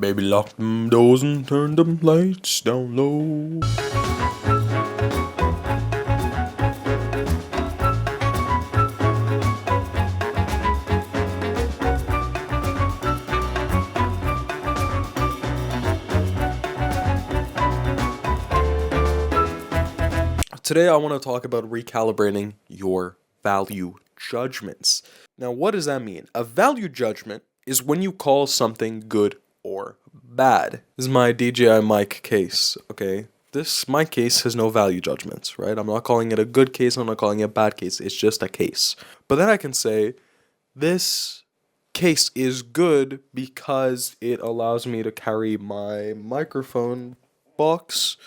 Baby, lock them doors and turn them lights down low. Today I want to talk about recalibrating your value judgments. Now, what does that mean? A value judgment is when you call something good or bad. This is my DJI mic case, okay? This mic case has no value judgments, right? I'm not calling it a good case, I'm not calling it a bad case, it's just a case. But then I can say, this case is good because it allows me to carry my microphone box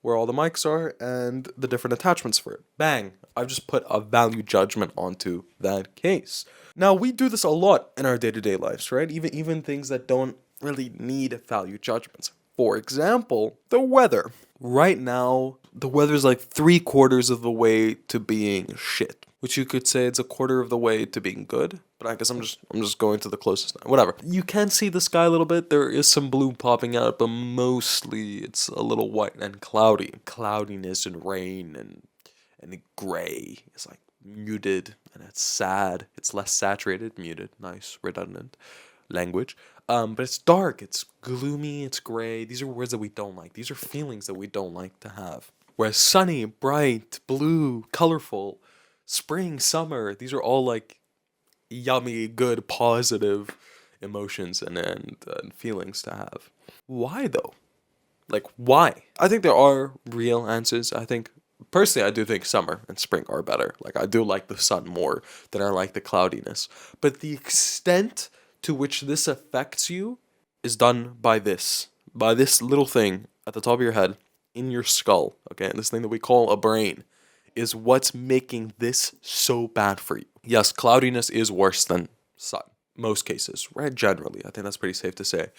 where all the mics are and the different attachments for it. Bang! I've just put a value judgment onto that case. Now, we do this a lot in our day-to-day lives, right? Even things that don't really need value judgments. For example, the weather. Right now, the weather's like 3/4 of the way to being shit, which you could say it's a quarter of the way to being good, but I guess I'm just going to the closest now. Whatever. You can see the sky a little bit. There is some blue popping out, but mostly it's a little white and cloudy. Cloudiness and rain and gray. It's like muted and it's sad. It's less saturated, muted, nice, redundant language. But it's dark, it's gloomy, it's gray. These are words that we don't like. These are feelings that we don't like to have. Whereas sunny, bright, blue, colorful, spring, summer, these are all like yummy, good, positive emotions and feelings to have. Why though? Like, why? I think there are real answers. Personally, I do think summer and spring are better. Like, I do like the sun more than I like the cloudiness. But the extent to which this affects you is done by this little thing at the top of your head, in your skull, okay? And this thing that we call a brain is what's making this so bad for you. Yes, cloudiness is worse than sun. Most cases, right? Generally, I think that's pretty safe to say.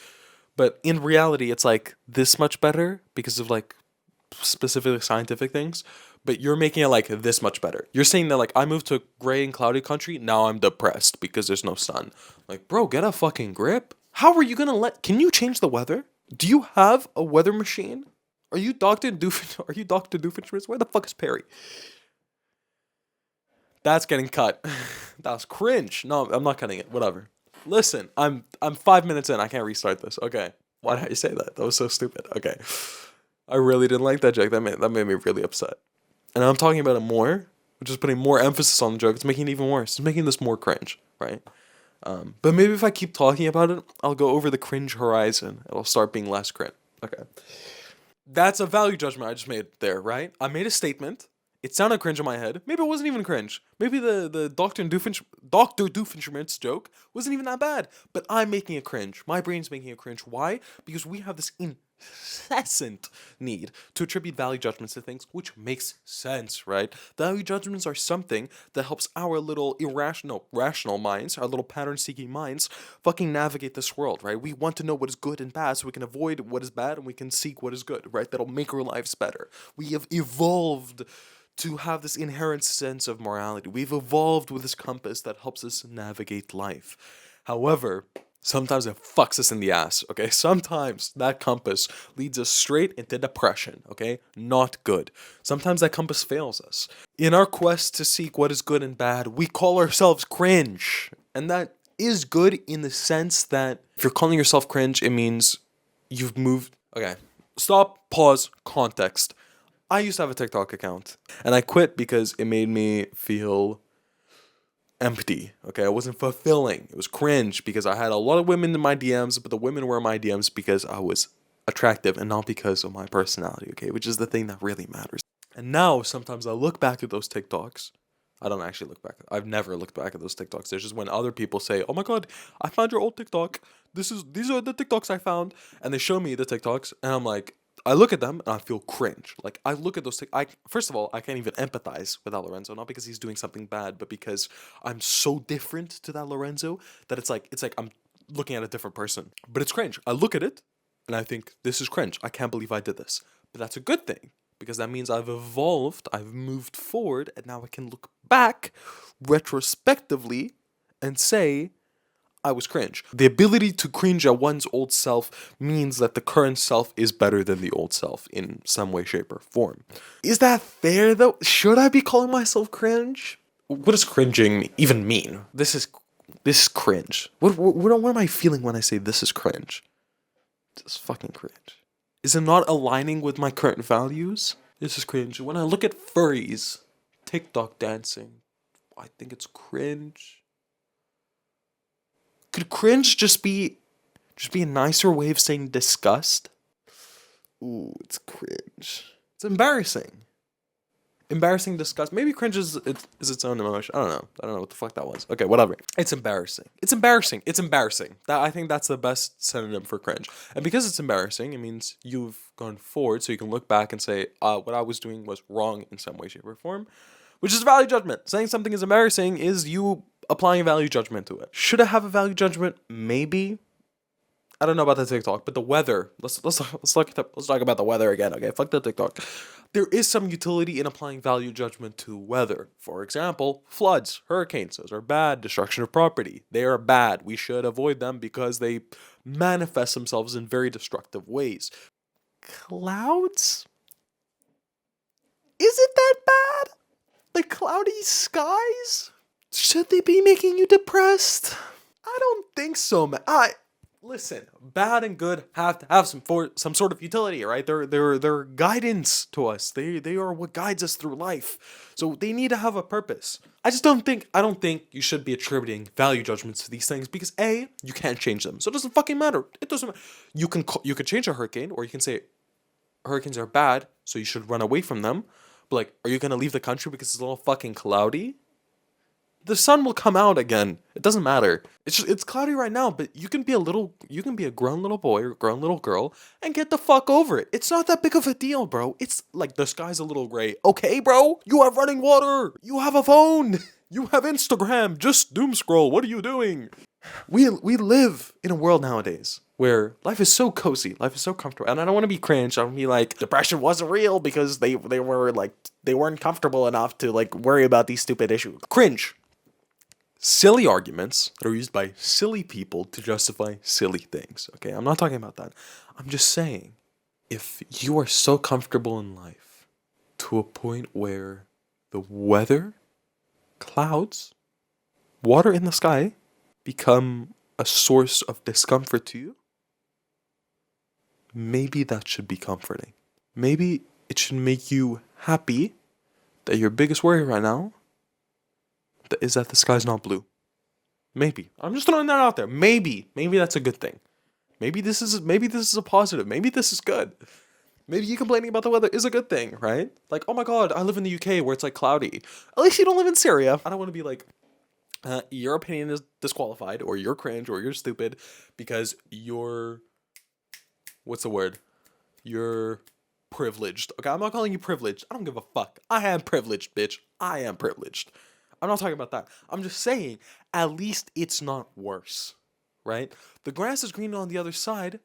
But in reality, it's like this much better because of like specific scientific things, but you're making it like this much better. You're saying that like I moved to a gray and cloudy country, now I'm depressed because there's no sun. Like, bro, get a fucking grip. How are you gonna can you change the weather? Do you have a weather machine? Are you Dr. Doofenshmirtz? Where the fuck is Perry? That's getting cut. That was cringe. No, I'm not cutting it. Whatever. Listen, I'm 5 minutes in. I can't restart this. Okay. Why did I say that? That was so stupid. Okay. I really didn't like that joke. That made me really upset. And I'm talking about it more, which is putting more emphasis on the joke. It's making it even worse. It's making this more cringe, right? But maybe if I keep talking about it, I'll go over the cringe horizon. It'll start being less cringe. Okay. That's a value judgment I just made there, right? I made a statement. It sounded cringe in my head. Maybe it wasn't even cringe. Maybe the Dr. Doofenshmirtz joke wasn't even that bad. But I'm making it cringe. My brain's making it cringe. Why? Because we have this incessant need to attribute value judgments to things, which makes sense, right? Value judgments are something that helps our little rational minds, our little pattern-seeking minds, fucking navigate this world, right? We want to know what is good and bad so we can avoid what is bad and we can seek what is good, right? That'll make our lives better. We have evolved to have this inherent sense of morality. We've evolved with this compass that helps us navigate life. However, sometimes it fucks us in the ass, okay? Sometimes that compass leads us straight into depression, okay? Not good. Sometimes that compass fails us. In our quest to seek what is good and bad, we call ourselves cringe. And that is good in the sense that if you're calling yourself cringe, it means you've moved. Okay, stop, pause, context. I used to have a TikTok account, and I quit because it made me feel empty, okay? It wasn't fulfilling. It was cringe because I had a lot of women in my DMs, but the women were in my DMs because I was attractive and not because of my personality, okay? Which is the thing that really matters. And now, sometimes I look back at those TikToks. I don't actually look back. I've never looked back at those TikToks. There's just when other people say, oh my God, I found your old TikTok. These are the TikToks I found. And they show me the TikToks, and I'm like, I look at them and I feel cringe. Like, I look at those first of all, I can't even empathize with that Lorenzo, not because he's doing something bad, but because I'm so different to that Lorenzo that it's like I'm looking at a different person. But it's cringe. I look at it and I think, this is cringe. I can't believe I did this. But that's a good thing because that means I've evolved, I've moved forward, and now I can look back retrospectively and say, I was cringe. The ability to cringe at one's old self means that the current self is better than the old self in some way, shape, or form. Is that fair though? Should I be calling myself cringe? What does cringing even mean? This is cringe. What am I feeling when I say this is cringe? This is fucking cringe. Is it not aligning with my current values? This is cringe. When I look at furries, TikTok dancing, I think it's cringe. Could cringe just be a nicer way of saying disgust? Ooh, it's cringe. It's embarrassing. Embarrassing disgust. Maybe cringe is its own emotion. I don't know what the fuck that was. Okay, whatever. It's embarrassing. It's embarrassing. It's embarrassing. I think that's the best synonym for cringe. And because it's embarrassing, it means you've gone forward, so you can look back and say, what I was doing was wrong in some way, shape, or form. Which is value judgment. Saying something is embarrassing is you applying a value judgment to it. Should I have a value judgment? Maybe. I don't know about the TikTok, but the weather. Let's talk about the weather again. Okay, fuck the TikTok. There is some utility in applying value judgment to weather. For example, floods, hurricanes. Those are bad. Destruction of property. They are bad. We should avoid them because they manifest themselves in very destructive ways. Clouds? Is it that bad? Like cloudy skies? Should they be making you depressed? I don't think so, man. Listen, bad and good have to have some sort of utility, right? They're guidance to us. They are what guides us through life. So they need to have a purpose. I don't think you should be attributing value judgments to these things because A, you can't change them. So it doesn't fucking matter. It doesn't matter. You can change a hurricane, or you can say hurricanes are bad, so you should run away from them. But like, are you gonna leave the country because it's a little fucking cloudy? The sun will come out again. It doesn't matter. It's cloudy right now, but you can be a grown little boy or grown little girl and get the fuck over it. It's not that big of a deal, bro. It's like the sky's a little gray. Okay, bro? You have running water. You have a phone. You have Instagram. Just doom scroll. What are you doing? We live in a world nowadays where life is so cozy, life is so comfortable, and I don't want to be cringe. I don't be like depression wasn't real because they weren't comfortable enough to like worry about these stupid issues. Cringe. Silly arguments that are used by silly people to justify silly things. Okay, I'm not talking about that. I'm just saying, if you are so comfortable in life to a point where the weather, clouds, water in the sky become a source of discomfort to you, maybe that should be comforting. Maybe it should make you happy that your biggest worry right now is that the sky's not blue. Maybe. I'm just throwing that out there. Maybe that's a good thing. Maybe this is a positive. Maybe this is good. Maybe you complaining about the weather is a good thing, right? Like, oh my god, I live in the UK where it's like cloudy. At least you don't live in Syria. I don't want to be like, your opinion is disqualified, or you're cringe, or you're stupid because what's the word? You're privileged. Okay, I'm not calling you privileged. I don't give a fuck. I am privileged, bitch. I am privileged. I'm not talking about that. I'm just saying, at least it's not worse, right? The grass is greener on the other side.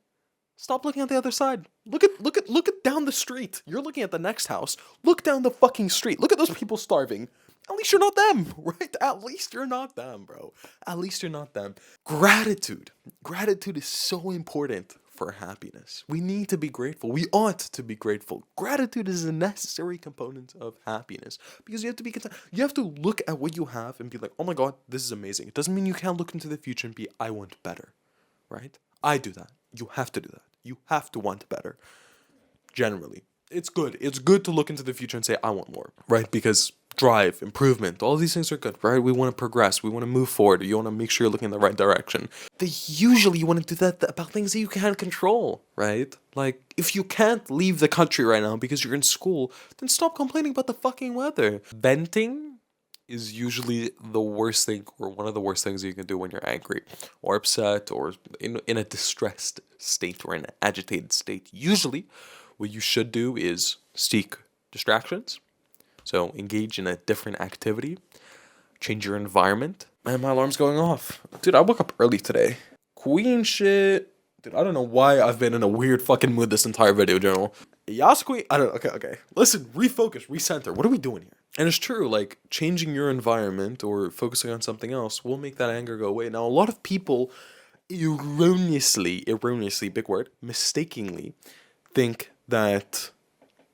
Stop looking at the other side. Look at down the street. You're looking at the next house. Look down the fucking street. Look at those people starving. At least you're not them, right? At least you're not them, bro. At least you're not them. Gratitude. Gratitude is so important for happiness. We need to be grateful. We ought to be grateful. Gratitude is a necessary component of happiness because you have to be content. You have to look at what you have and be like, oh my god, this is amazing. It doesn't mean you can't look into the future and be, I want better, right? I do that. You have to do that. You have to want better. Generally, it's good. It's good to look into the future and say, I want more, right? Because drive, improvement, all these things are good, right? We want to progress. We want to move forward. You want to make sure you're looking in the right direction. Usually you want to do that about things that you can't control, right? Like, if you can't leave the country right now because you're in school, then stop complaining about the fucking weather. Venting is usually the worst thing, or one of the worst things you can do when you're angry or upset or in a distressed state or in an agitated state. Usually what you should do is seek distractions. So engage in a different activity, change your environment. Man, my alarm's going off. Dude, I woke up early today. Queen shit. Dude, I don't know why I've been in a weird fucking mood this entire video, General. Yas Queen. I don't know. Okay. Listen, refocus, recenter. What are we doing here? And it's true, like changing your environment or focusing on something else will make that anger go away. Now, a lot of people erroneously, big word, mistakenly think that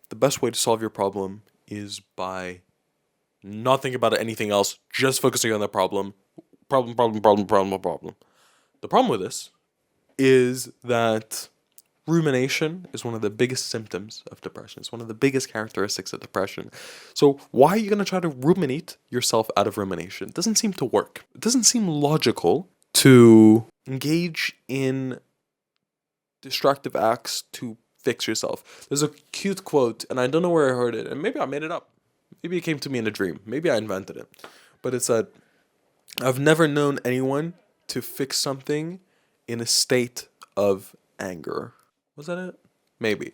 the best way to solve your problem is by not thinking about anything else, just focusing on that problem. Problem. The problem with this is that rumination is one of the biggest symptoms of depression. It's one of the biggest characteristics of depression. So why are you going to try to ruminate yourself out of rumination? It doesn't seem to work. It doesn't seem logical to engage in destructive acts to fix yourself. There's a cute quote, and I don't know where I heard it, and maybe I made it up. Maybe it came to me in a dream. Maybe I invented it. But it said, I've never known anyone to fix something in a state of anger. Was that it? Maybe.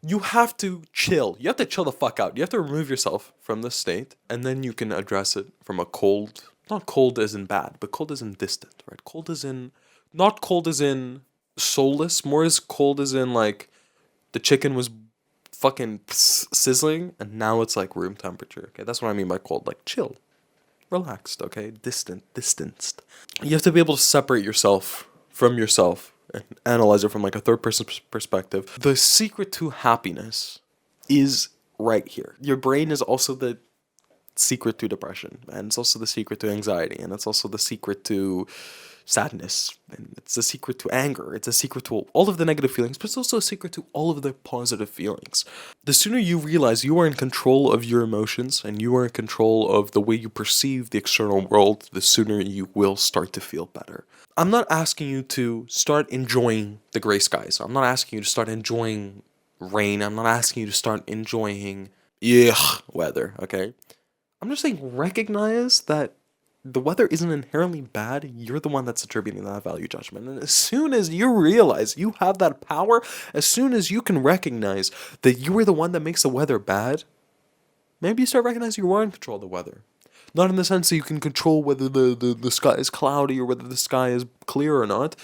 You have to chill. You have to chill the fuck out. You have to remove yourself from this state, and then you can address it from a cold, not cold as in bad, but cold as in distant, right? Cold as in, not cold as in soulless, more as cold as in like the chicken was fucking sizzling and now it's like room temperature. Okay, that's what I mean by cold, like chill, relaxed, okay, distanced. You have to be able to separate yourself from yourself and analyze it from like a third person perspective. The secret to happiness is right here. Your brain is also the secret to depression, and it's also the secret to anxiety, and it's also the secret to sadness, and it's a secret to anger, it's a secret to all of the negative feelings, but it's also a secret to all of the positive feelings. The sooner you realize you are in control of your emotions and you are in control of the way you perceive the external world, the sooner you will start to feel better. I'm not asking you to start enjoying the gray skies. I'm not asking you to start enjoying rain. I'm not asking you to start enjoying weather, okay? I'm just saying recognize that the weather isn't inherently bad. You're the one that's attributing that value judgment. And as soon as you realize you have that power, as soon as you can recognize that you are the one that makes the weather bad, maybe you start recognizing you are in control of the weather. Not in the sense that you can control whether the sky is cloudy or whether the sky is clear or not,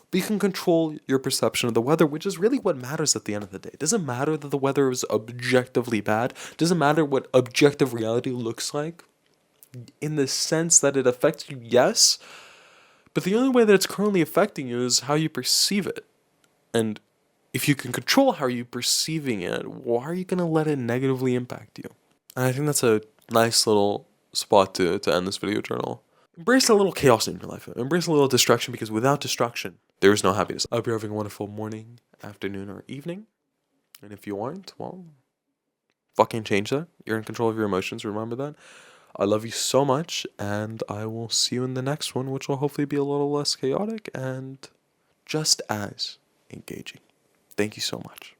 but you can control your perception of the weather, which is really what matters at the end of the day. It doesn't matter that the weather is objectively bad. It doesn't matter what objective reality looks like. In the sense that it affects you, yes, but the only way that it's currently affecting you is how you perceive it. And if you can control how you're perceiving it, why are you going to let it negatively impact you? And I think that's a nice little spot to end this video journal. Embrace a little chaos in your life. Embrace a little distraction, because without distraction, there is no happiness. I hope you're having a wonderful morning, afternoon, or evening. And if you aren't, well, fucking change that. You're in control of your emotions. Remember that. I love you so much, and I will see you in the next one, which will hopefully be a little less chaotic and just as engaging. Thank you so much.